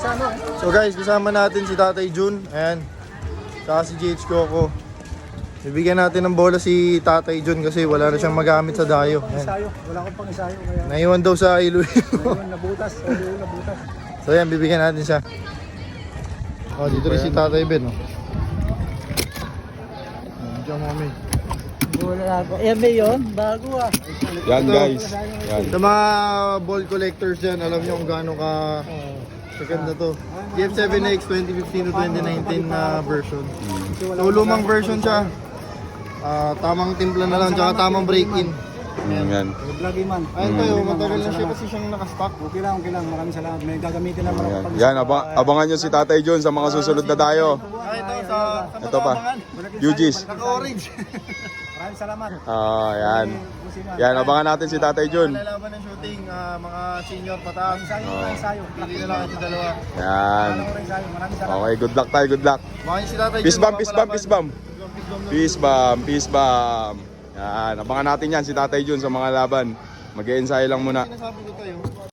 sa ano. So guys, kasama natin si Tatay Jun. Ayan. Saka si JH Coco. Bibigyan natin ng bola si Tatay Jun kasi wala na siyang magamit sa dayo. Ayan. Isayo. Wala akong pang isayo. Kaya Naiwan daw sa Iloilo. ngayon nabutas. Nabutas. So ayan, bibigyan natin siya. Oh, dito rin si Tatay Ben. Oh. Diyan mami. Wala ako. Eh, may yun. Bago ah. Yan guys. Yan. Sa mga ball collectors dyan, alam nyo kung gaano ka maganda to. GF7X 2015 to 2019 na version. So lumang version siya. Tamang timpla na lang, tsaka tamang break-in. Yan. Lagi man. Ayun tayo, matagal na siya kasi siyang nakastock. Okay lang. Maraming salamat. May gagamitin naman ako. Yan. Abangan nyo si Tatay John sa mga susunod na tayo. Ito sa Ito pa. UG's. Naka-orange. Maraming salamat. Yan. Yan, abangan natin si Tatay John. Lalaban ng shooting, mga senior pataas. Isayo. Pili na lang ito dalawa. Yan. Maraming salamat. Okay, good luck tayo, good luck. Baka si Tatay Peace Jun, bomb, peace bomb, peace bomb. Peace bomb, peace bomb. Yan, abangan natin yan si Tatay John sa mga laban. Mag-e-ensayo lang muna. Sinasabi ko tayo.